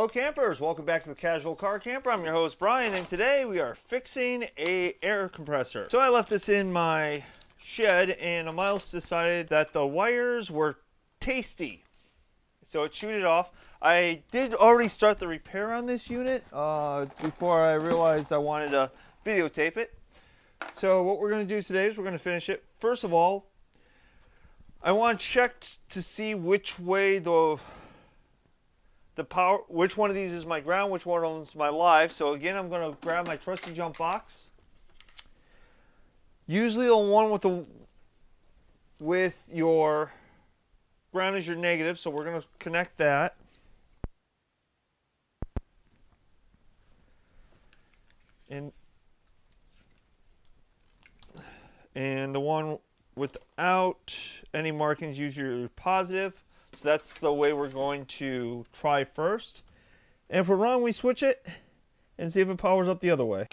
Hello campers, welcome back to the Casual Car Camper. I'm your host Brian, and today we are fixing a air compressor. So I left this in my shed and a mouse decided that the wires were tasty. So it chewed it off. I did already start the repair on this unit before I realized I wanted to videotape it. So what we're going to do today is we're going to finish it. First of all, I want to check to see which way the power, which one of these is my ground, which one is my live. So again, I'm going to grab my trusty jump box. Usually the one with your ground is your negative, so we're going to connect that. And the one without any markings, usually positive. So that's the way we're going to try first. And if we're wrong, we switch it and see if it powers up the other way.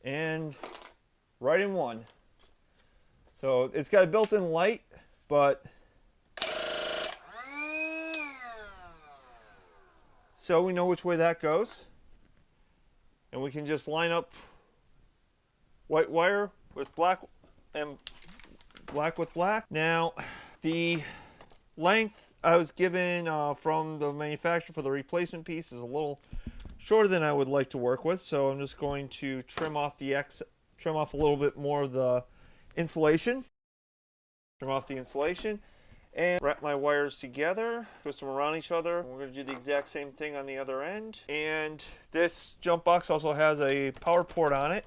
And right in one. So it's got a built-in light, but so we know which way that goes. And we can just line up white wire with black and black with black. Now, the length I was given from the manufacturer for the replacement piece is a little shorter than I would like to work with, so I'm just going to trim off a little bit more of the insulation. Trim off the insulation and wrap my wires together, twist them around each other. We're going to do the exact same thing on the other end. And this jump box also has a power port on it,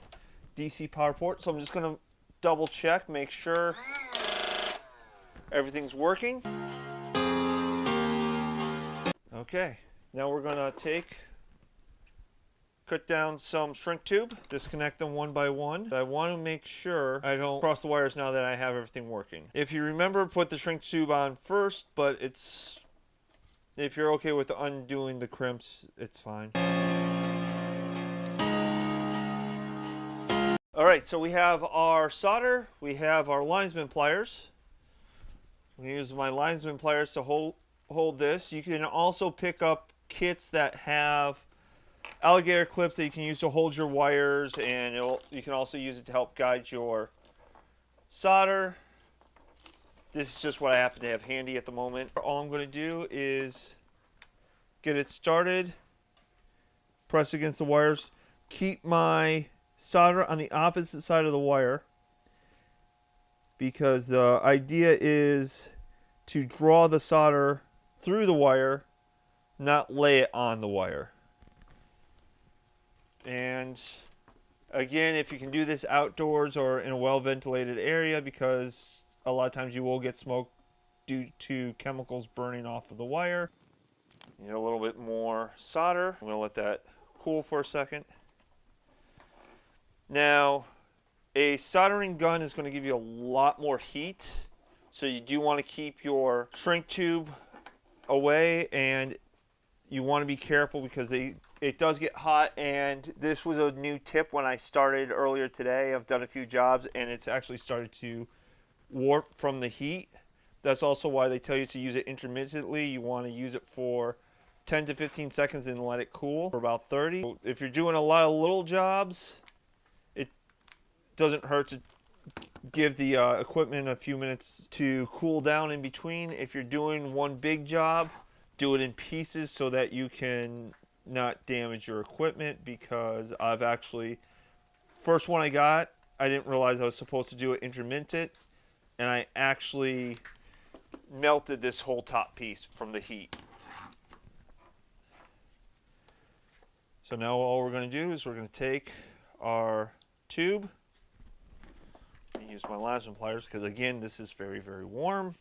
DC power port. So I'm just going to double check, make sure everything's working. Okay, now we're going to cut down some shrink tube, disconnect them one by one. I want to make sure I don't cross the wires now that I have everything working. If you remember, put the shrink tube on first, but if you're okay with undoing the crimps, it's fine. Alright, so we have our solder, we have our linesman pliers. I'm going to use my linesman pliers to hold this. You can also pick up kits that have alligator clips that you can use to hold your wires, and you can also use it to help guide your solder. This is just what I happen to have handy at the moment. All I'm going to do is get it started, press against the wires, keep my solder on the opposite side of the wire, because the idea is to draw the solder through the wire, not lay it on the wire. And again, if you can do this outdoors or in a well-ventilated area, because a lot of times you will get smoke due to chemicals burning off of the wire. You need a little bit more solder. I'm going to let that cool for a second. Now, a soldering gun is going to give you a lot more heat, so you do want to keep your shrink tube away, and you want to be careful because it does get hot. And this was a new tip when I started earlier today. I've done a few jobs and it's actually started to warp from the heat. That's also why they tell you to use it intermittently. You want to use it for 10 to 15 seconds and let it cool for about 30. So if you're doing a lot of little jobs, it doesn't hurt to give the equipment a few minutes to cool down in between. If you're doing one big job, do it in pieces so that you can not damage your equipment, because I've actually, first one I got, I didn't realize I was supposed to do it intermittent, and I actually melted this whole top piece from the heat. So now all we're going to do is we're going to take our tube and use my linesman pliers, because again, this is very, very warm.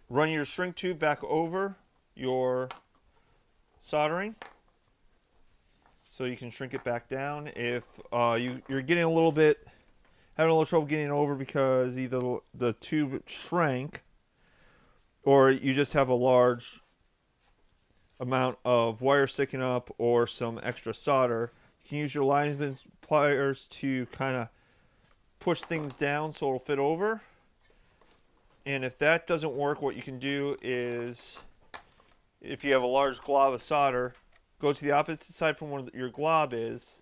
Run your shrink tube back over your soldering so you can shrink it back down. If you're getting having a little trouble getting it over because either the tube shrank or you just have a large amount of wire sticking up or some extra solder, you can use your linesman pliers to kind of push things down so it'll fit over. And if that doesn't work, what you can do is, if you have a large glob of solder, go to the opposite side from where your glob is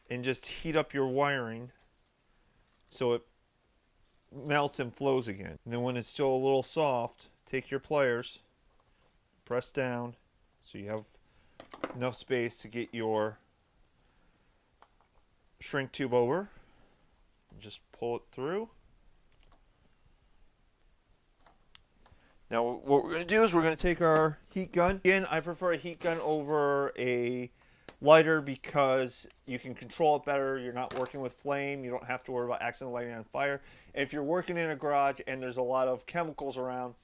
and just heat up your wiring so it melts and flows again. And then when it's still a little soft, take your pliers, press down so you have enough space to get your shrink tube over. Just pull it through. Now what we're going to do is we're going to take our heat gun. Again, I prefer a heat gun over a lighter because you can control it better. You're not working with flame. You don't have to worry about accidentally lighting on fire. And if you're working in a garage and there's a lot of chemicals around,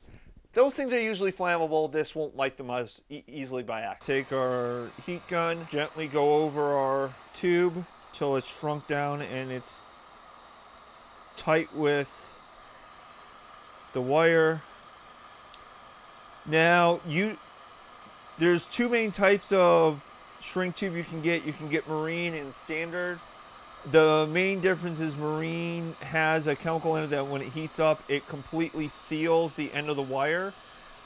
those things are usually flammable. This won't light them as easily by accident. Take our heat gun, gently go over our tube till it's shrunk down and it's tight with the wire. Now, there's two main types of shrink tube you can get. You can get marine and standard. The main difference is marine has a chemical in it that when it heats up, it completely seals the end of the wire,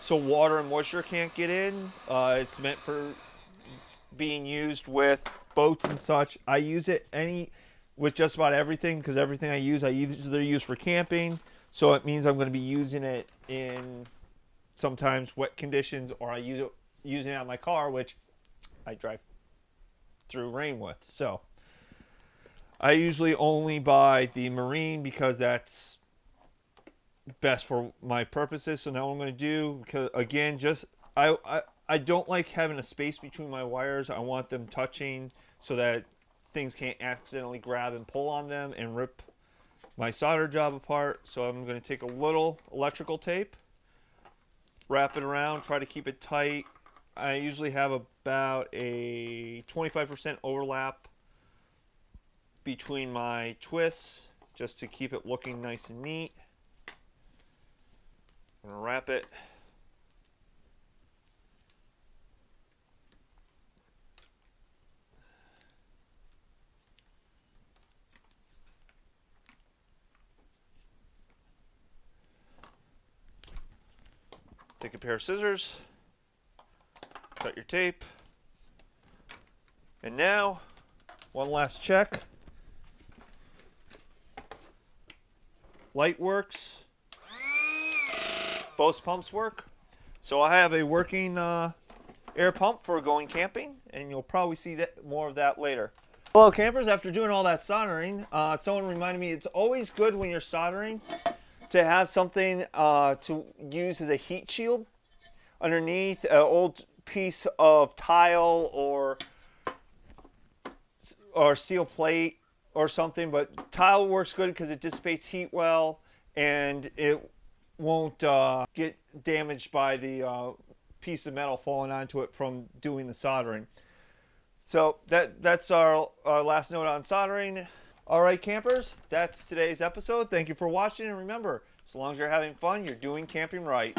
so water and moisture can't get in. It's meant for being used with boats and such. I use it with just about everything because everything I either use for camping, so it means I'm going to be using it in sometimes wet conditions, or I using it on my car, which I drive through rain with. So I usually only buy the marine because that's best for my purposes. So now what I'm going to do, because again, I don't like having a space between my wires. I want them touching so that things can't accidentally grab and pull on them and rip my solder job apart. So I'm going to take a little electrical tape, wrap it around, try to keep it tight. I usually have about a 25% overlap between my twists just to keep it looking nice and neat. I'm going to wrap it. Take a pair of scissors, cut your tape, and now one last check. Light works, both pumps work. So I have a working air pump for going camping, and you'll probably see more of that later. Hello campers, after doing all that soldering, someone reminded me it's always good when you're soldering to have something to use as a heat shield underneath, an old piece of tile or steel plate or something. But tile works good because it dissipates heat well and it won't get damaged by the piece of metal falling onto it from doing the soldering. So that's our last note on soldering. All right, campers, that's today's episode. Thank you for watching, and remember, as long as you're having fun, you're doing camping right.